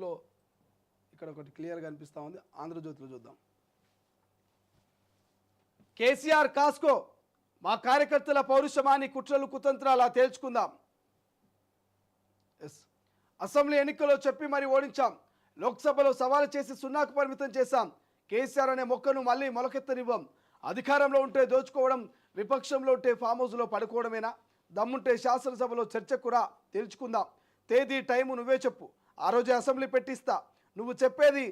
ఆంధ్రజ్యోతిలో ఇక్కడ ఒకటి క్లియర్గా అనిపిస్తూ ఉంది. ఆంధ్రజ్యోతిలో చూద్దాం. కేసీఆర్ కాస్కో, మా కార్యకర్తల పౌరుషమాన్ని కుట్రలు కుతంత్రాలా తేల్చుకుందాం. అసెంబ్లీ ఎన్నికల్లో చెప్పి మరి ఓడించాం. లోక్సభలో సవాలు చేసి సున్నాకు పరిమితం చేశాం. కేసీఆర్ అనే మొక్కను మళ్ళీ మొలకెత్తనివ్వం. అధికారంలో ఉంటే దోచుకోవడం, విపక్షంలో ఉంటే ఫామ్ హౌస్లో పడుకోవడమేనా? దమ్ముంటే శాసనసభలో చర్చకురా, తేల్చుకుందాం. తేదీ టైము నువ్వే చెప్పు, ఆ రోజే అసెంబ్లీ పెట్టిస్తా. నువ్వు చెప్పేది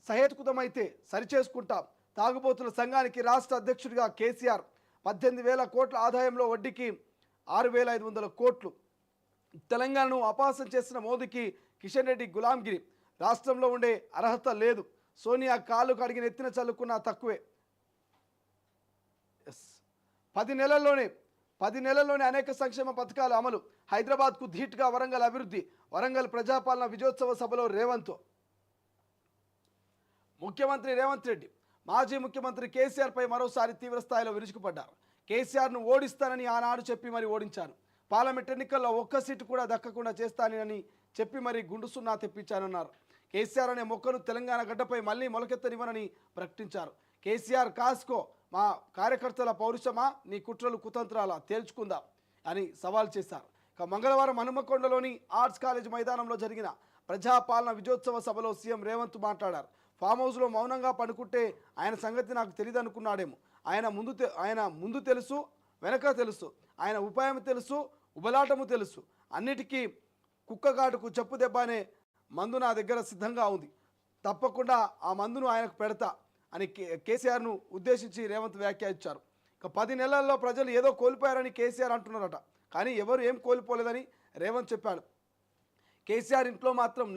సహేతుకమైతే సరిచేసుకుంటాం. తాగుబోతుల సంఘానికి రాష్ట్ర అధ్యక్షుడిగా కేసీఆర్. 18,000 కోట్ల ఆదాయంలో వడ్డీకి 6,500 కోట్లు. తెలంగాణను అపహాసం చేసిన మోదీకి కిషన్ రెడ్డి గులాంగిరి. రాష్ట్రంలో ఉండే అర్హత లేదు. సోనియా కాళ్ళు కడిగిన ఎత్తిన చల్లుకున్నా తక్కువే. 10 నెలల్లోనే అనేక సంక్షేమ పథకాల అమలు. హైదరాబాద్కు ధీటుగా వరంగల్ అభివృద్ధి. వరంగల్ ప్రజాపాలన విజయోత్సవ సభలో రేవంత్. ముఖ్యమంత్రి రేవంత్ రెడ్డి మాజీ ముఖ్యమంత్రి కేసీఆర్పై మరోసారి తీవ్రస్థాయిలో విరుచుకుపడ్డారు. కేసీఆర్ను ఓడిస్తానని ఆనాడు చెప్పి మరి ఓడించాను. పార్లమెంట్ ఎన్నికల్లో ఒక్క సీటు కూడా దక్కకుండా చేస్తానని చెప్పి మరి గుండు సున్నా తెప్పించానన్నారు. కేసీఆర్ అనే మొక్కను తెలంగాణ గడ్డపై మళ్ళీ మొలకెత్తనివ్వనని ప్రకటించారు. కేసీఆర్ కాస్కో, మా కార్యకర్తల పౌరుషమా, నీ కుట్రలు కుతంత్రాల తేల్చుకుందాం అని సవాల్ చేశారు. ఇక మంగళవారం హనుమకొండలోని ఆర్ట్స్ కాలేజ్ మైదానంలో జరిగిన ప్రజాపాలన విజయోత్సవ సభలో సీఎం రేవంత్ మాట్లాడారు. ఫామ్ హౌస్లో మౌనంగా పడుకుంటే ఆయన సంగతి నాకు తెలియదు అనుకున్నాడేమో. ఆయన ముందు తెలుసు, వెనక తెలుసు. ఆయన ఉపాయం తెలుసు, ఉబలాటము తెలుసు. అన్నిటికీ కుక్కగాటుకు చెప్పు దెబ్బ అనే మందు నా దగ్గర సిద్ధంగా ఉంది. తప్పకుండా ఆ మందును ఆయనకు పెడతా అని కేసీఆర్ను ఉద్దేశించి రేవంత్ వ్యాఖ్యానించారు. ఇక 10 నెలల్లో ప్రజలు ఏదో కోల్పోయారని కేసీఆర్ అంటున్నారట. కానీ ఎవరు ఏం కోల్పోలేదని రేవంత్ చెప్పాడు. కేసీఆర్ ఇంట్లో మాత్రం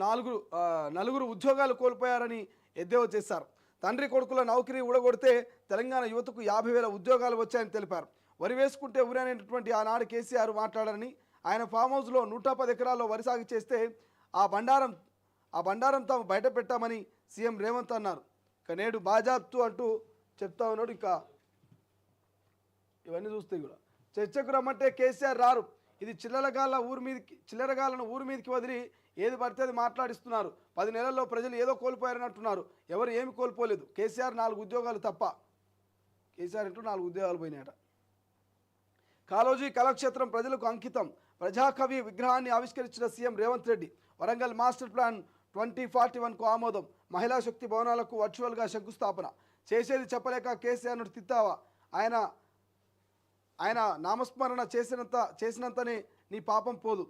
నలుగురు ఉద్యోగాలు కోల్పోయారని ఎద్దేవా చేశారు. తండ్రి కొడుకుల నౌకరీ ఊడగొడితే తెలంగాణ యువతకు 50,000 ఉద్యోగాలు వచ్చాయని తెలిపారు. వరి వేసుకుంటే ఊరనేటటువంటి ఆనాడు కేసీఆర్ మాట్లాడారని, ఆయన ఫామ్ హౌస్లో 110 ఎకరాల్లో వరి సాగు చేస్తే ఆ బండారం తాము బయట పెట్టామని సీఎం రేవంత్ అన్నారు. ఇక నేడు బాజాప్తు అంటూ చెప్తా ఉన్నాడు. ఇంకా ఇవన్నీ చూస్తే కూడా చర్చకు రమ్మంటే కేసీఆర్ రారు. ఇది చిల్లరగాలను ఊరి మీదకి వదిలి ఏది పడితే అది మాట్లాడిస్తున్నారు. 10 నెలల్లో ప్రజలు ఏదో కోల్పోయారని అంటున్నారు. ఎవరు ఏమి కోల్పోలేదు. కేసీఆర్ 4 ఉద్యోగాలు తప్ప. కేసీఆర్ ఇంటూ 4 ఉద్యోగాలు పోయినాయట. కాళోజీ కళాక్షేత్రం ప్రజలకు అంకితం. ప్రజాకవి విగ్రహాన్ని ఆవిష్కరించిన CM Revanth Reddy. Warangal master plan 2041కు ఆమోదం. మహిళా శక్తి భవనాలకు వర్చువల్గా శంకుస్థాపన. చేసేది చెప్పలేక కేసీఆర్ను తిత్తావా? ఆయన నామస్మరణ చేసినంతనే నీ పాపం పోదు.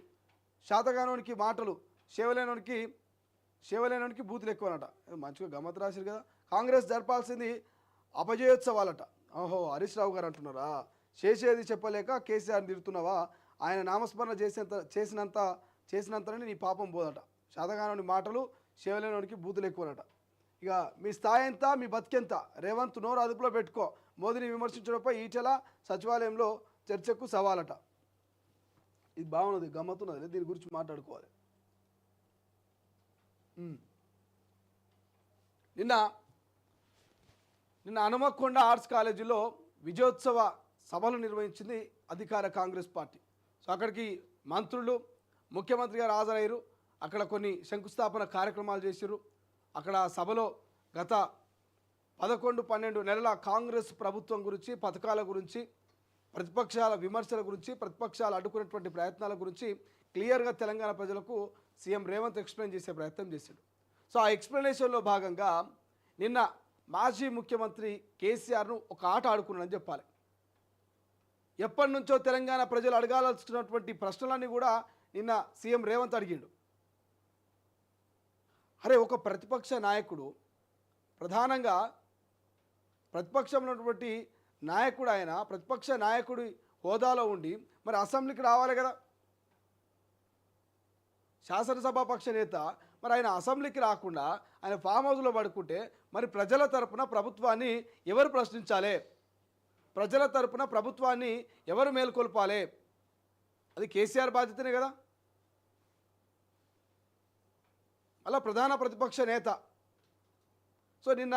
శాతగానోనికి మాటలు, శేవలేనోనికి బూతులు ఎక్కువనట. మంచిగా గమ్మత్ రాశారు కదా. కాంగ్రెస్ జరపాల్సింది అపజయోత్సవాలట. ఓహో, హరీష్ రావు గారు అంటున్నారా? చేసేది చెప్పలేక కేసీఆర్ని తిడుతున్నావా? ఆయన నామస్మరణ చేసినంతనే నీ పాపం పోదట. శాతగానోని మాటలు, శేవలేనోనికి బూతులు ఎక్కువనట. ఇక మీ స్థాయి ఎంత, మీ బతికెంత? రేవంత్ నోరు అదుపులో పెట్టుకో. మోదీని విమర్శించడంపై ఈటెల సచివాలయంలో చర్చకు సవాలట. ఇది బాగున్నది, గమ్మత్తున్నది. దీని గురించి మాట్లాడుకోవాలి. నిన్న హనుమకొండ ఆర్ట్స్ కాలేజీలో విజయోత్సవ సభలు నిర్వహించింది అధికార కాంగ్రెస్ పార్టీ. సో అక్కడికి మంత్రులు, ముఖ్యమంత్రి గారు హాజరయ్యారు. అక్కడ కొన్ని శంకుస్థాపన కార్యక్రమాలు చేశారు. అక్కడ సభలో గత 11-12 నెలల కాంగ్రెస్ ప్రభుత్వం గురించి, పథకాల గురించి, ప్రతిపక్షాల విమర్శల గురించి, ప్రతిపక్షాలు అడ్డుకునేటువంటి ప్రయత్నాల గురించి క్లియర్గా తెలంగాణ ప్రజలకు సీఎం రేవంత్ ఎక్స్ప్లెయిన్ చేసే ప్రయత్నం చేశాడు. సో ఆ ఎక్స్ప్లెనేషన్లో భాగంగా నిన్న మాజీ ముఖ్యమంత్రి కేసీఆర్ను ఒక ఆట ఆడుకున్నాడని చెప్పాలి. ఎప్పటి నుంచో తెలంగాణ ప్రజలు అడగాల్సినటువంటి ప్రశ్నలన్నీ కూడా నిన్న సీఎం రేవంత్ అడిగిండు. అరే, ఒక ప్రతిపక్ష నాయకుడు, ప్రధానంగా ప్రతిపక్షంలో ఉన్నటువంటి నాయకుడు, ఆయన ప్రతిపక్ష నాయకుడి హోదాలో ఉండి మరి అసెంబ్లీకి రావాలి కదా. శాసనసభాపక్ష నేత మరి ఆయన అసెంబ్లీకి రాకుండా ఆయన ఫామ్ హౌస్లో పడుకుంటే మరి ప్రజల తరపున ప్రభుత్వాన్ని ఎవరు ప్రశ్నించాలి? ప్రజల తరపున ప్రభుత్వాన్ని ఎవరు మేల్కొల్పాలి? అది కేసీఆర్ బాధ్యతనే కదా. అలా ప్రధాన ప్రతిపక్ష నేత. సో నిన్న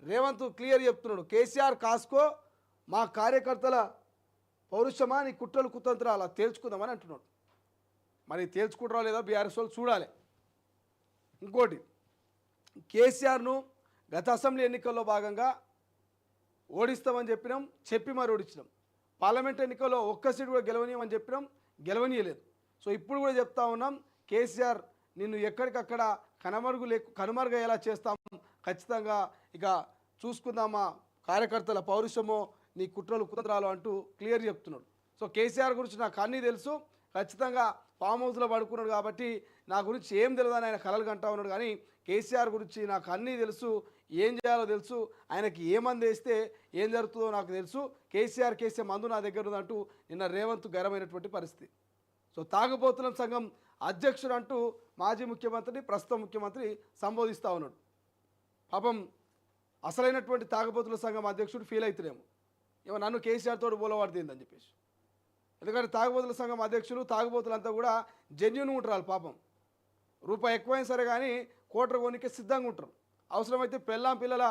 రేవంత్ క్లియర్ చెప్తున్నాడు, కేసీఆర్ కాస్కో, మా కార్యకర్తల పౌరుషమా, నీ కుట్రలు కుతంత్రాల తేల్చుకుందామని అంటున్నాడు. మరి తేల్చుకుంటారో లేదో బీఆర్ఎస్ వాళ్ళు చూడాలి. ఇంకోటి, కేసీఆర్ను గత అసెంబ్లీ ఎన్నికల్లో భాగంగా ఓడిస్తామని చెప్పి మరి ఓడించినాం. పార్లమెంట్ ఎన్నికల్లో ఒక్క సీటు కూడా గెలవనీయమని చెప్పినాం, గెలవనీయలేదు. సో ఇప్పుడు కూడా చెప్తా ఉన్నాం, కేసీఆర్ నిన్ను ఎక్కడికక్కడ కనుమరుగయ్యేలా చేస్తాం, ఖచ్చితంగా ఇక చూసుకుందామా కార్యకర్తల పౌరుషమో నీ కుట్రలు కుతంత్రాలు అంటూ క్లియర్ చెప్తున్నాడు. సో కేసీఆర్ గురించి నాకు అన్నీ తెలుసు, ఖచ్చితంగా ఫామ్ హౌస్లో పడుకున్నాడు కాబట్టి నా గురించి ఏం తెలియదని ఆయన కలలు కంటా ఉన్నాడు. కానీ కేసీఆర్ గురించి నాకు అన్నీ తెలుసు, ఏం చేయాలో తెలుసు, ఆయనకి ఏ మందు వేస్తే ఏం జరుగుతుందో నాకు తెలుసు, కేసీఆర్ కేసే మందు నా దగ్గర ఉందంటూ నిన్న రేవంత్ గరమైనటువంటి పరిస్థితి. సో తాగుబోతుల సంఘం అధ్యక్షుడు అంటూ మాజీ ముఖ్యమంత్రిని ప్రస్తుత ముఖ్యమంత్రి సంబోధిస్తూ ఉన్నాడు. పాపం అసలైనటువంటి తాగుబోతుల సంఘం అధ్యక్షుడు ఫీల్ అవుతున్నాము, ఏమో నన్ను కేసీఆర్ తోడు బోలవాడుతుందని చెప్పేసి. ఎందుకంటే తాగుబోతుల సంఘం అధ్యక్షులు తాగుబోతులంతా కూడా జెన్యున్ ఉంటారు. పాపం రూపాయి ఎక్కువైనా సరే కానీ కోటర్ కొనికే సిద్ధంగా ఉంటారు. అవసరమైతే పిల్లల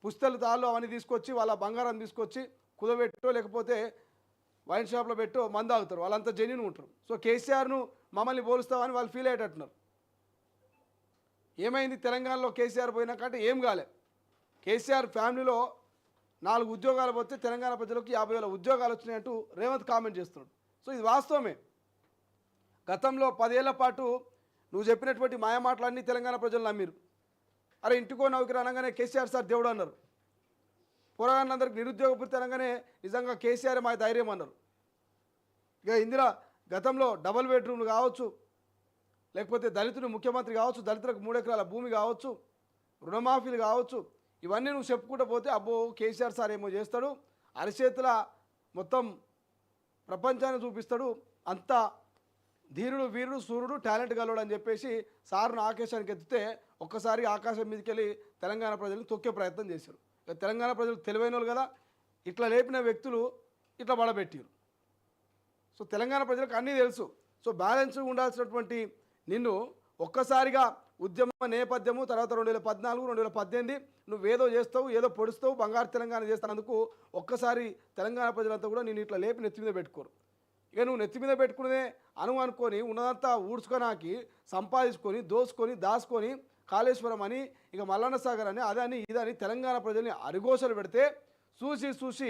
పుస్తలు తాళ్ళు అవన్నీ తీసుకొచ్చి వాళ్ళ బంగారం తీసుకొచ్చి కుదబెట్టో లేకపోతే వైన్ షాప్లో పెట్టో మందు ఆగుతారు. వాళ్ళంతా జెన్యున్ ఉంటారు. సో కేసీఆర్ను మమ్మల్ని పోలుస్తామని వాళ్ళు ఫీల్ అయ్యేటట్టున్నారు. ఏమైంది తెలంగాణలో కేసీఆర్ పోయినాకంటే ఏం కాలే. కేసీఆర్ ఫ్యామిలీలో 4 ఉద్యోగాలు పోతే తెలంగాణ ప్రజలకు 50,000 ఉద్యోగాలు వచ్చినాయంటూ రేవంత్ కామెంట్ చేస్తున్నాడు. సో ఇది వాస్తవమే. గతంలో 10 ఏళ్ల పాటు నువ్వు చెప్పినటువంటి మాయమాటలన్నీ తెలంగాణ ప్రజలు నమ్మిరు. అరే ఇంటికో నౌకరు అనగానే కేసీఆర్ సార్ దేవుడు అన్నారు. పోరాగాళ్ళందరికీ నిరుద్యోగ పూర్తి అనగానే నిజంగా కేసీఆర్ మా ధైర్యం అన్నారు. ఇక ఇందిరా గతంలో డబుల్ బెడ్రూమ్లు కావచ్చు, లేకపోతే దళితులు ముఖ్యమంత్రి కావచ్చు, దళితులకు 3 ఎకరాల భూమి కావచ్చు, రుణమాఫీలు కావచ్చు, ఇవన్నీ నువ్వు చెప్పుకుంటూ పోతే అబ్బో కేసీఆర్ సార్ ఏమో చేస్తాడు, అరిచేతుల మొత్తం ప్రపంచాన్ని చూపిస్తాడు, అంత ధీరుడు వీరుడు సూర్యుడు టాలెంట్ గలవాడు అని చెప్పేసి సార్ను ఆకాశానికి ఎత్తితే ఒక్కసారి ఆకాశం మీదకి వెళ్ళి తెలంగాణ ప్రజలను తొక్కే ప్రయత్నం చేశారు. తెలంగాణ ప్రజలు తెలివైన వాళ్ళు కదా, ఇట్లా లేపిన వ్యక్తులు ఇట్లా బడబెట్టారు. సో తెలంగాణ ప్రజలకు అన్నీ తెలుసు. సో బ్యాలెన్స్గా ఉండాల్సినటువంటి నిన్ను ఒక్కసారిగా ఉద్యమ నేపథ్యము తర్వాత 2014 2018 నువ్వేదో చేస్తావు, ఏదో పొడుస్తావు, బంగారు తెలంగాణ చేస్తున్నందుకు ఒక్కసారి తెలంగాణ ప్రజలంతా కూడా నేను ఇట్లా లేపి నెత్తి మీద పెట్టుకోరు. ఇక నువ్వు నెత్తి మీద పెట్టుకునే అనుకొని ఉన్నదంతా ఊడ్చుకోనాకి సంపాదించుకొని దోసుకొని దాచుకొని కాళేశ్వరం అని ఇక మల్లన్న సాగర్ అని అదని ఇదని తెలంగాణ ప్రజల్ని అరిగోసలు పెడితే చూసి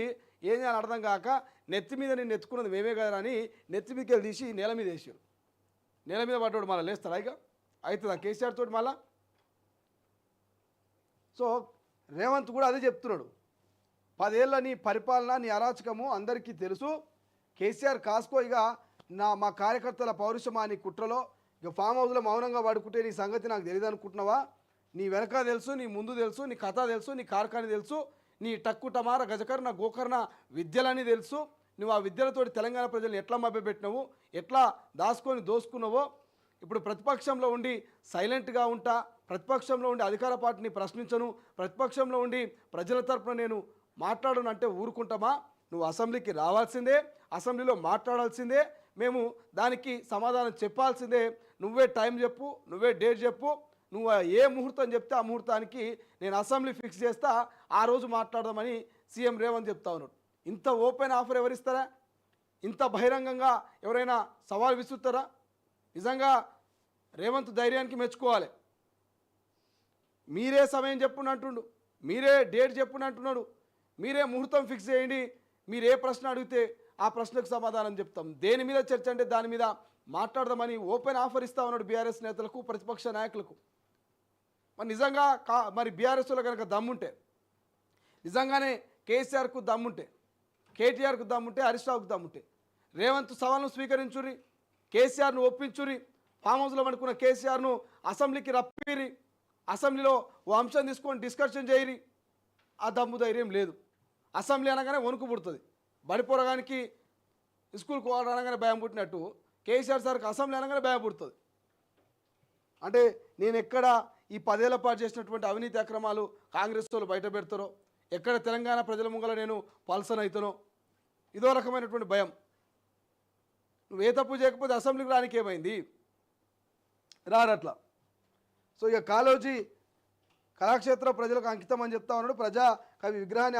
ఏం చేయాలని అర్థం కాక నెత్తి మీద నేను ఎత్తుకున్నది మేమే కదా అని నెత్తి మీదకి వెళ్ళి తీసి నేల మీద వేసారు. నేల మీద పడ్డాడు మళ్ళీ లేస్తారా ఇక అవుతుందా కేసీఆర్ తోటి మళ్ళా? సో రేవంత్ కూడా అదే చెప్తున్నాడు, 10 ఏళ్ళ నీ పరిపాలన నీ అరాచకము అందరికీ తెలుసు, కేసీఆర్ కాసుకో ఇక మా కార్యకర్తల పౌరుషమా నీ కుట్రలో, ఇక ఫామ్ హౌస్లో మౌనంగా వాడుకుంటే నీ సంగతి నాకు తెలియదు అనుకుంటున్నావా? నీ వెనక తెలుసు, నీ ముందు తెలుసు, నీ కథ తెలుసు, నీ కార్ఖాని తెలుసు, నీ టక్కు టమార గజకర్ణ గోకర్ణ విద్యలని తెలుసు. నువ్వు ఆ విద్యలతోటి తెలంగాణ ప్రజల్ని ఎట్లా మభ్యపెట్టినావు, ఎట్లా దాచుకొని దోసుకున్నావో. ఇప్పుడు ప్రతిపక్షంలో ఉండి సైలెంట్గా ఉంటా, ప్రతిపక్షంలో ఉండి అధికార పార్టీని ప్రశ్నించను, ప్రతిపక్షంలో ఉండి ప్రజల తరపున నేను మాట్లాడను అంటే ఊరుకుంటామా? నువ్వు అసెంబ్లీకి రావాల్సిందే, అసెంబ్లీలో మాట్లాడాల్సిందే, మేము దానికి సమాధానం చెప్పాల్సిందే. నువ్వే టైం చెప్పు, నువ్వే డేట్ చెప్పు, నువ్వు ఏ ముహూర్తం చెప్తే ఆ ముహూర్తానికి నేను అసెంబ్లీ ఫిక్స్ చేస్తా, ఆ రోజు మాట్లాడదామని సీఎం రేవంత్ చెప్తా ఉన్నాడు. ఇంత ఓపెన్ ఆఫర్ ఎవరిస్తారా? ఇంత బహిరంగంగా ఎవరైనా సవాల్ విసురుతారా? నిజంగా రేవంత్ ధైర్యానికి మెచ్చుకోవాలి. మీరే సమయం చెప్పునంటుండు, మీరే డేట్ చెప్పునంటున్నాడు, మీరే ముహూర్తం ఫిక్స్ చేయండి, మీరు ఏ ప్రశ్న అడిగితే ఆ ప్రశ్నకు సమాధానం చెప్తాం, దేని మీద చర్చ అంటే దాని మీద మాట్లాడదామని ఓపెన్ ఆఫర్ ఇస్తా ఉన్నాడు బీఆర్ఎస్ నేతలకు, ప్రతిపక్ష నాయకులకు. మరి నిజంగా మరి బీఆర్ఎస్లో కనుక దమ్ముంటే, నిజంగానే కేసీఆర్కు దమ్ముంటే, కేటీఆర్కు దమ్ముంటే, హరీష్ రావుకు దమ్ముంటే రేవంత్ సవాల్ను స్వీకరించుర్రి, కేసీఆర్ను ఒప్పించుర్రి, ఫామ్ హౌస్లో పడుకున్న కేసీఆర్ను అసెంబ్లీకి రప్పిరి, అసెంబ్లీలో ఓ అంశం తీసుకొని డిస్కషన్ చేయరి. ఆ దమ్ము ధైర్యం లేదు. అసెంబ్లీ అనగానే వణుకు పుడుతుంది. బడిపోరగానికి స్కూల్కి పోవడం అనగానే భయం పుట్టినట్టు కేసీఆర్ సార్కి అసెంబ్లీ అనగానే భయం పుడుతుంది. అంటే నేను ఎక్కడ ఈ 10 ఏళ్ల పాటు చేసినటువంటి అవినీతి అక్రమాలు కాంగ్రెస్ వాళ్ళు బయట పెడతారో, ఎక్కడ తెలంగాణ ప్రజల ముంగల నేను పల్సన్ అవుతానో, ఇదో రకమైనటువంటి భయం. నువ్వు ఏ తప్పు చేయకపోతే అసెంబ్లీకి రానికి ఏమైంది? రారట్లా. సో ఇక కాళోజీ కళాక్షేత్ర ప్రజలకు అంకితం అని చెప్తా ఉన్నాడు. ప్రజా కవి విగ్రహాన్ని